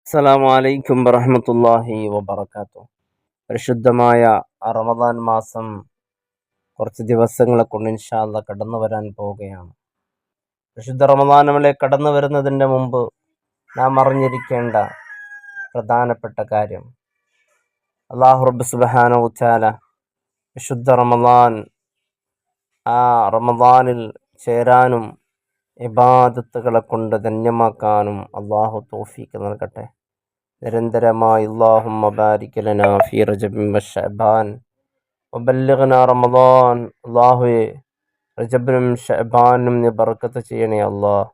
അസ്സലാമു അലൈക്കും വറഹ്മത്തുള്ളാഹി വബറകാതുഹു. പരിശുദ്ധമായ റമദാൻ മാസം കുറച്ച് ദിവസങ്ങളെ കൊണ്ട് ഇൻഷാ അല്ലാഹ് കടന്നു വരാൻ പോവുകയാണ്. പരിശുദ്ധ റമദാൻ നമ്മളെ കടന്നു വരുന്നതിൻ്റെ മുമ്പ് നാം അറിഞ്ഞിരിക്കേണ്ട പ്രധാനപ്പെട്ട കാര്യം, അല്ലാഹു റബ്ബ് സുബ്ഹാനഹു വ തആല വിശുദ്ധ റമദാനിൽ ചേരാനും ഇബാദത്തുകളെ കൊണ്ട് ധന്യമാക്കാനും അല്ലാഹു തൗഫീഖ് നൽകട്ടെ. നിരന്തരമായി അല്ലാഹുമ്മ ബാരിക് ലനാ ഫീ റജബിൻ വശഅബാൻ വബല്ലിഗ്നാ റമദാൻ. അല്ലാഹുവേ, റജബിനും ശഅബാനും നീ ബർക്കത്ത് ചെയ്യണേ അല്ലാഹ്.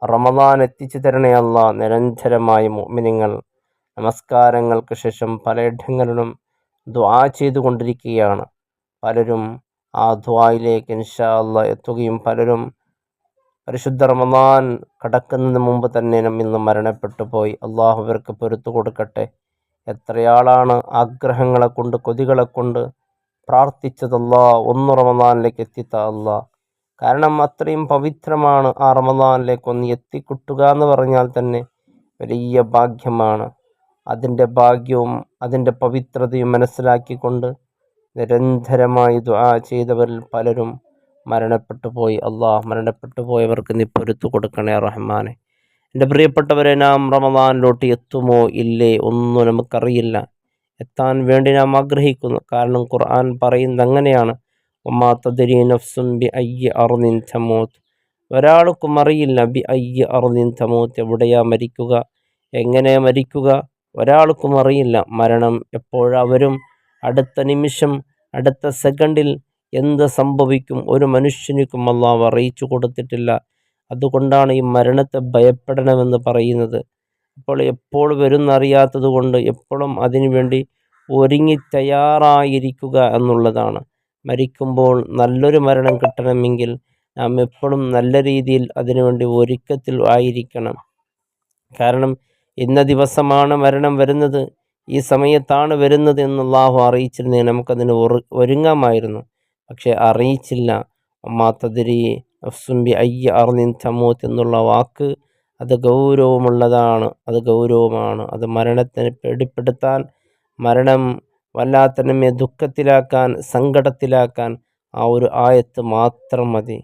റമദാൻ എത്തിച്ചു തരണേ അല്ലാഹ്. നിരന്തരമായി മുഅ്മിനീങ്ങൾ നമസ്കാരങ്ങൾക്ക് ശേഷം പലയിടങ്ങളിലും ദുആ ചെയ്തുകൊണ്ടിരിക്കുകയാണ്. പലരും ആ ദുആയിലേക്ക് ഇൻഷാ അല്ലാഹ് എത്തുകയും പലരും പരിശുദ്ധ റമദാൻ കടക്കുന്നതിന് മുമ്പ് തന്നെ നമ്മിൽ നിന്ന് മരണപ്പെട്ടു പോയി. അള്ളാഹു ഇവർക്ക് പൊരുത്തു കൊടുക്കട്ടെ. എത്രയാളാണ് ആഗ്രഹങ്ങളെ കൊണ്ട് കൊതികളെ കൊണ്ട് പ്രാർത്ഥിച്ചതല്ലാ ഒന്ന് റമദാനിലേക്ക് എത്തിത്ത അല്ലാ. കാരണം അത്രയും പവിത്രമാണ് ആ റമദാനിലേക്ക് ഒന്ന് എത്തിക്കിട്ടുക എന്ന് പറഞ്ഞാൽ തന്നെ വലിയ ഭാഗ്യമാണ്. അതിൻ്റെ ഭാഗ്യവും അതിൻ്റെ പവിത്രതയും മനസ്സിലാക്കിക്കൊണ്ട് നിരന്തരമായി ദുആ ചെയ്തവരിൽ പലരും മരണപ്പെട്ടു പോയി. അള്ളാഹ് മരണപ്പെട്ടു പോയവർക്ക് നീ പൊരുത്തു കൊടുക്കണേ റഹ്മാനെ. എൻ്റെ പ്രിയപ്പെട്ടവരെ, നാം റമദാനിലോട്ട് എത്തുമോ ഇല്ലേ ഒന്നും നമുക്കറിയില്ല. എത്താൻ വേണ്ടി നാം ആഗ്രഹിക്കുന്നു. കാരണം ഖുർആൻ പറയുന്നത് അങ്ങനെയാണ്, വമാ തദ്രി നഫ്സുൻ ബി അയ്യി അർദിൻ തമൂത്ത്. ഒരാൾക്കും അറിയില്ല ബി അയ്യി അർദിൻ തമൂത്ത്, എവിടെയാ മരിക്കുക, എങ്ങനെ മരിക്കുക, ഒരാൾക്കും അറിയില്ല. മരണം എപ്പോഴാ വരും, അടുത്ത നിമിഷം അടുത്ത സെക്കൻഡിൽ എന്ത് സംഭവിക്കും ഒരു മനുഷ്യനിക്കും അല്ലാഹു അറിയിച്ചു കൊടുത്തിട്ടില്ല. അതുകൊണ്ടാണ് ഈ മരണത്തെ ഭയപ്പെടണമെന്ന് പറയുന്നത്. അപ്പോൾ എപ്പോൾ വരുന്നറിയാത്തത് കൊണ്ട് എപ്പോഴും അതിനുവേണ്ടി ഒരുങ്ങി തയ്യാറായിരിക്കുക എന്നുള്ളതാണ്. മരിക്കുമ്പോൾ നല്ലൊരു മരണം കിട്ടണമെങ്കിൽ നാം എപ്പോഴും നല്ല രീതിയിൽ അതിനുവേണ്ടി ഒരുക്കത്തിൽ ആയിരിക്കണം. കാരണം ഇന്ന ദിവസമാണ് മരണം വരുന്നത്, ഈ സമയത്താണ് വരുന്നത് എന്ന് അല്ലാഹു അറിയിച്ചിരുന്നെങ്കിൽ നമുക്കതിന് ഒരുങ്ങാമായിരുന്നു. പക്ഷെ അറിയിച്ചില്ല. വമാ തദ്രി നഫ്സുൻ ബി അയ്യി അർദിൻ തമൂത്ത് എന്നുള്ള വാക്ക് അത് ഗൗരവമുള്ളതാണ്, അത് ഗൗരവമാണ്. അത് മരണത്തിനെ പേടിപ്പെടുത്താൻ, മരണം വല്ലാത്ത നമ്മെ ദുഃഖത്തിലാക്കാൻ, സങ്കടത്തിലാക്കാൻ ആ ഒരു ആയത്ത് മാത്രം മതി.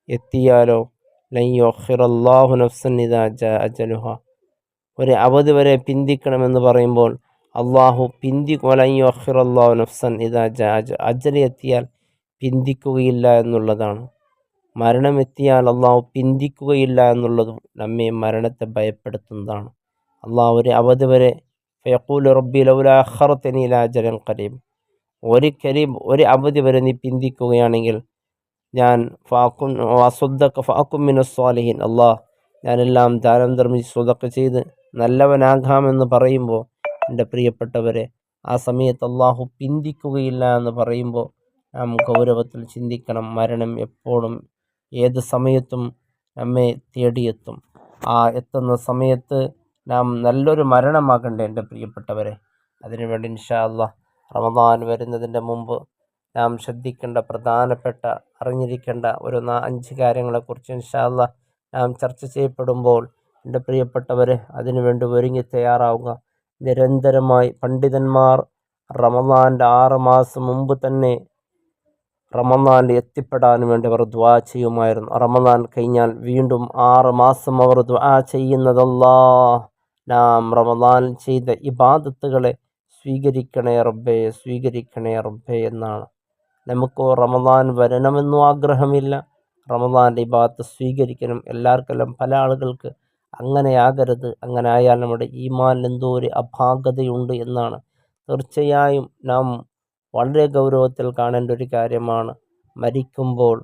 എത്തിയാലോ ലൻ യുഅഖിറല്ലാഹു നഫ്സൻ ഇദാ ജാഅ അജലുഹാ. ഒരു അവധി വരെ പിന്തിക്കണമെന്ന് പറയുമ്പോൾ അള്ളാഹു വലൻ യുഅഖിറല്ലാഹു നഫ്സൻ ഇദാ ജാഅ അജൽ എത്തിയാൽ പിന്തിക്കുകയില്ല എന്നുള്ളതാണ്. മരണം എത്തിയാൽ അള്ളാഹു പിന്തിക്കുകയില്ല എന്നുള്ളതും നമ്മെ മരണത്തെ ഭയപ്പെടുത്തുന്നതാണ്. അള്ളാഹു ഒരു അവധി വരെ ഫയഖൂലു റബ്ബി ലൗലാ അഖർതനി ഇലാ അജലിൻ ഖരീബ്, ഒരു അവധി വരെ നീ പിന്തിക്കുകയാണെങ്കിൽ ഞാൻ ഫഅകും മിനസ് സ്വാലിഹീൻ, അള്ളാഹ് ഞാനെല്ലാം ദാനം ധർമ്മിച്ച് സ്വതക്ക ചെയ്ത് നല്ലവനാകാമെന്ന് പറയുമ്പോൾ എൻ്റെ പ്രിയപ്പെട്ടവരെ, ആ സമയത്ത് അള്ളാഹു പിന്തിക്കുകയില്ല എന്ന് പറയുമ്പോൾ നാം ഗൗരവത്തിൽ ചിന്തിക്കണം. മരണം എപ്പോഴും ഏത് സമയത്തും നമ്മെ തേടിയെത്തും. ആ എത്തുന്ന സമയത്ത് നാം നല്ലൊരു മരണമാകണ്ടേ എൻ്റെ പ്രിയപ്പെട്ടവരെ. അതിനുവേണ്ടി ഇൻഷാ അല്ലാഹ് റമദാൻ വരുന്നതിൻ്റെ മുമ്പ് നാം ശ്രദ്ധിക്കേണ്ട പ്രധാനപ്പെട്ട അറിഞ്ഞിരിക്കേണ്ട ഒരു 5 കാര്യങ്ങളെക്കുറിച്ച് ഇൻഷാ അല്ലാഹ് നാം ചർച്ച ചെയ്യപ്പെടുമ്പോൾ എൻ്റെ പ്രിയപ്പെട്ടവരെ അതിനുവേണ്ടി ഒരുങ്ങി തയ്യാറാവുക. നിരന്തരമായി പണ്ഡിതന്മാർ റമദാൻ്റെ 6 മാസം മുമ്പ് തന്നെ റമദാനിൽ എത്തിപ്പെടാൻ വേണ്ടി അവർ ദുആ ചെയ്യുമായിരുന്നു. റമദാൻ കഴിഞ്ഞാൽ വീണ്ടും 6 മാസം അവർ ദുആ ചെയ്യുന്നതല്ലാ, നാം റമദാനിൽ ചെയ്ത ഇബാദത്തുകളെ സ്വീകരിക്കണേ റബ്ബേ, സ്വീകരിക്കണേ റബ്ബേ എന്നാണ്. നമുക്കോ റമദാൻ വരണമെന്നും ആഗ്രഹമില്ല, റമദാൻ്റെ ഇബാദത്ത് സ്വീകരിക്കണം. എല്ലാവർക്കെല്ലാം പല ആളുകൾക്ക് അങ്ങനെയാകരുത്. അങ്ങനെ ആയാൽ നമ്മുടെ ഈമാനിൽ എന്തോ ഒരു അപാകതയുണ്ട് എന്നാണ്. തീർച്ചയായും നാം വളരെ ഗൗരവത്തിൽ കാണേണ്ട ഒരു കാര്യമാണ്, മരിക്കുമ്പോൾ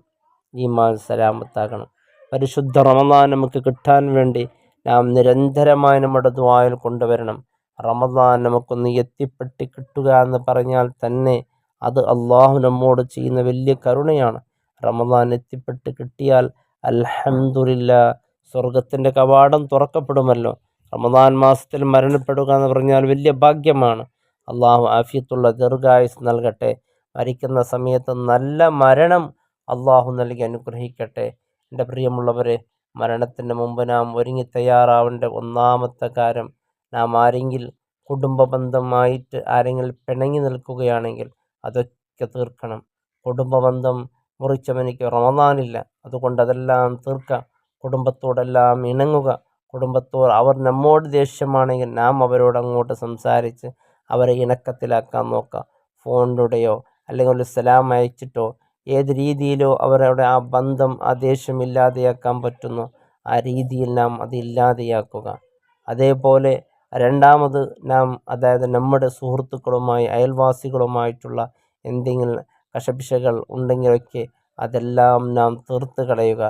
ഈമാൻ സലാമത്താകണം. പരിശുദ്ധ റമദാൻ നമുക്ക് കിട്ടാൻ വേണ്ടി നാം നിരന്തരമായി നമ്മുടെ ദുആയിൽ കൊണ്ടുവരണം. റമദാൻ നമുക്കൊന്ന് എത്തിപ്പെട്ട് കിട്ടുക എന്ന് പറഞ്ഞാൽ തന്നെ അത് അള്ളാഹു നമ്മോട് ചെയ്യുന്ന വലിയ കരുണയാണ്. റമദാൻ എത്തിപ്പെട്ട് കിട്ടിയാൽ അൽഹംദുലില്ലാ, സ്വർഗത്തിൻ്റെ കവാടം തുറക്കപ്പെടുമല്ലോ. റമദാൻ മാസത്തിൽ മരണപ്പെടുക എന്ന് പറഞ്ഞാൽ വലിയ ഭാഗ്യമാണ്. അള്ളാഹു ആഫിയത്തുള്ള ദീർഘായുസ് നൽകട്ടെ. മരിക്കുന്ന സമയത്ത് നല്ല മരണം അള്ളാഹു നൽകി അനുഗ്രഹിക്കട്ടെ. എൻ്റെ പ്രിയമുള്ളവരെ, മരണത്തിന് മുമ്പ് നാം ഒരുങ്ങി തയ്യാറാവേണ്ട ഒന്നാമത്തെ കാര്യം നാം ആരെങ്കിലും കുടുംബ ബന്ധമായിട്ട് ആരെങ്കിലും പിണങ്ങി നിൽക്കുകയാണെങ്കിൽ അതൊക്കെ തീർക്കണം. കുടുംബ ബന്ധം മുറിച്ചവനിക്ക് റമദാനില്ല. അതുകൊണ്ട് അതെല്ലാം തീർക്കാം. കുടുംബത്തോടെല്ലാം ഇണങ്ങുക. കുടുംബത്തോട് അവർ നമ്മോട് ദേഷ്യമാണെങ്കിൽ നാം അവരോട് അങ്ങോട്ട് സംസാരിച്ച് അവരെ ഇണക്കത്തിലാക്കാൻ നോക്കുക. ഫോണിലൂടെയോ അല്ലെങ്കിൽ ഒരു സലാം അയച്ചിട്ടോ ഏത് രീതിയിലോ അവരുടെ ആ ബന്ധം ആ ദേഷ്യം ഇല്ലാതെയാക്കാൻ പറ്റുന്നോ ആ രീതിയിൽ നാം അത് ഇല്ലാതെയാക്കുക. അതേപോലെ രണ്ടാമത് നാം അതായത് നമ്മുടെ സുഹൃത്തുക്കളുമായി അയൽവാസികളുമായിട്ടുള്ള എന്തെങ്കിലും കശപിശകൾ ഉണ്ടെങ്കിലൊക്കെ അതെല്ലാം നാം തീർത്ത് കളയുക.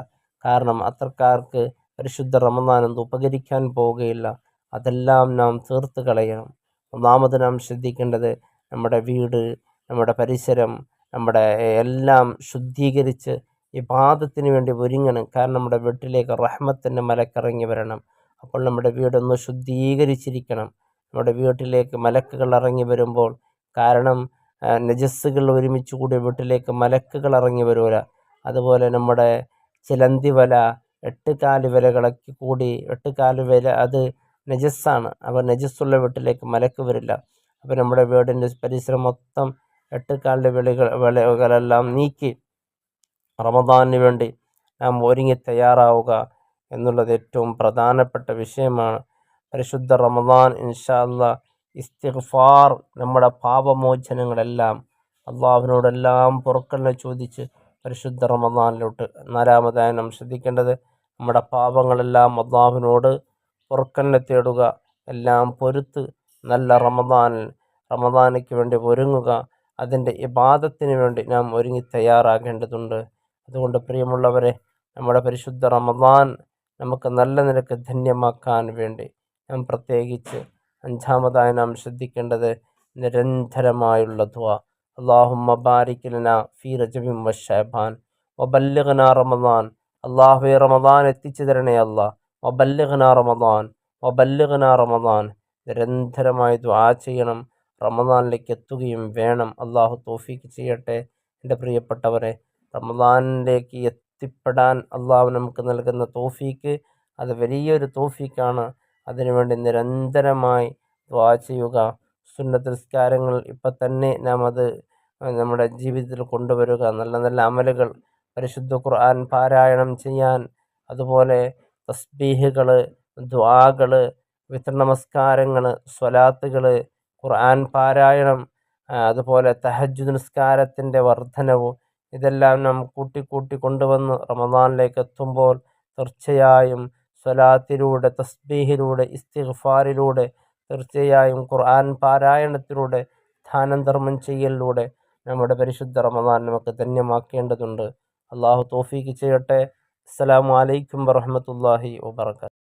കാരണം അത്തരക്കാർക്ക് പരിശുദ്ധ റമദാനൊന്നും ഉപകരിക്കാൻ പോവുകയില്ല. അതെല്ലാം നാം തീർത്ത് കളയണം. ഒന്നാമത് നാം ശ്രദ്ധിക്കേണ്ടത് നമ്മുടെ വീട്, നമ്മുടെ പരിസരം, നമ്മുടെ എല്ലാം ശുദ്ധീകരിച്ച് ഇബാദത്തിന് വേണ്ടി ഒരുങ്ങണം. കാരണം നമ്മുടെ വീട്ടിലേക്ക് റഹ്മത്തിൻ്റെ മലക്കിറങ്ങി വരണം. അപ്പോൾ നമ്മുടെ വീടൊന്ന് ശുദ്ധീകരിച്ചിരിക്കണം. നമ്മുടെ വീട്ടിലേക്ക് മലക്കുകൾ ഇറങ്ങി വരുമ്പോൾ, കാരണം നജസ്സുകൾ ഒരുമിച്ച് കൂടി വീട്ടിലേക്ക് മലക്കുകൾ ഇറങ്ങി വരൂല. അതുപോലെ നമ്മുടെ ചിലന്തി വല, 8 കാല് വലകളൊക്കെ കൂടി 8 കാല് വല അത് നജസ്സാണ്. അപ്പോൾ നജസ്സുള്ള വീട്ടിലേക്ക് മലക്ക് വരില്ല. അപ്പോൾ നമ്മുടെ വീടിൻ്റെ പരിസരം മൊത്തം 8 കാലിൻ്റെ വലകളെല്ലാം നീക്കി റമദാനിന് വേണ്ടി നാം ഒരുങ്ങി തയ്യാറാവുക എന്നുള്ളത് ഏറ്റവും പ്രധാനപ്പെട്ട വിഷയമാണ്. പരിശുദ്ധ റമദാൻ ഇൻഷാ അല്ലാഹ് ഇസ്തിഗ്ഫാർ, നമ്മുടെ പാപമോചനങ്ങളെല്ലാം അള്ളാഹുവിനോടെല്ലാം പൊറുക്കലിനെ ചോദിച്ച് പരിശുദ്ധ റമദാനിലോട്ട്. നാലാമതായി നാം ശ്രദ്ധിക്കേണ്ടത് നമ്മുടെ പാപങ്ങളെല്ലാം അള്ളാഹുവിനോട് പൊറുക്കലിനെ തേടുക. എല്ലാം പൊറുത്ത് നല്ല റമദാനിക്ക് വേണ്ടി ഒരുങ്ങുക. അതിൻ്റെ ഇബാദത്തിന് വേണ്ടി നാം ഒരുങ്ങി തയ്യാറാകേണ്ടതുണ്ട്. അതുകൊണ്ട് പ്രിയമുള്ളവരെ, നമ്മുടെ പരിശുദ്ധ റമദാൻ നമുക്ക് നല്ല നിലക്ക് ധന്യമാക്കാൻ വേണ്ടി നാം പ്രത്യേകിച്ച് അഞ്ചാമതായി നാം ശ്രദ്ധിക്കേണ്ടത് നിരന്തരമായുള്ള ദുആ. അല്ലാഹുമ്മ ബാരിക് ലനാ ഫീ റജബിൻ വശഅബാൻ വബല്ലിഗ്നാ റമദാൻ. അല്ലാഹുവേ, റമദാൻ എത്തിച്ചു തരണേ അല്ലാഹ്. വബല്ലിഗ്നാ റമദാൻ. നിരന്തരമായി ദുആ ചെയ്യണം. റമദാനിലേക്ക് എത്തുകയും വേണം. അള്ളാഹു തൗഫീക്ക് ചെയ്യട്ടെ. എൻ്റെ പ്രിയപ്പെട്ടവരെ, റമദാനിലേക്ക് എത്തിപ്പെടാൻ അള്ളാഹു നമുക്ക് നൽകുന്ന തൗഫീക്ക് അത് വലിയൊരു തൗഫീക്കാണ്. അതിനുവേണ്ടി നിരന്തരമായി ദുആ ചെയ്യുക. സുന്നത്ത് നിസ്കാരങ്ങൾ ഇപ്പം തന്നെ നാം അത് നമ്മുടെ ജീവിതത്തിൽ കൊണ്ടുവരിക. നല്ല നല്ല അമലുകൾ, പരിശുദ്ധ ഖുർആൻ പാരായണം ചെയ്യാൻ, അതുപോലെ തസ്ബീഹുകൾ, ദുആകൾ, വിത്ർ നമസ്കാരങ്ങൾ, സ്വലാത്തുകൾ, ഖുർആൻ പാരായണം, അതുപോലെ തഹജ്ജുദ് നിസ്കാരത്തിൻ്റെ വർധനവും, ഇതെല്ലാം നാം കൂട്ടി കൊണ്ടുവന്ന് റമദാനിലേക്ക് എത്തുമ്പോൾ തീർച്ചയായും സ്വലാത്തിലൂടെ, തസ്ബീഹിലൂടെ, ഇസ്തിഗ്ഫാറിലൂടെ, തീർച്ചയായും ഖുർആൻ പാരായണത്തിലൂടെ, ദാനധർമ്മം ചെയ്യലിലൂടെ നമ്മുടെ പരിശുദ്ധ റമദാൻ നമുക്ക് ധന്യമാക്കേണ്ടതുണ്ട്. അള്ളാഹു തൗഫീക്ക് ചെയ്യട്ടെ. അസ്സലാമു അലൈക്കും വറഹ്മത്തുള്ളാഹി വബറകാതുഹു.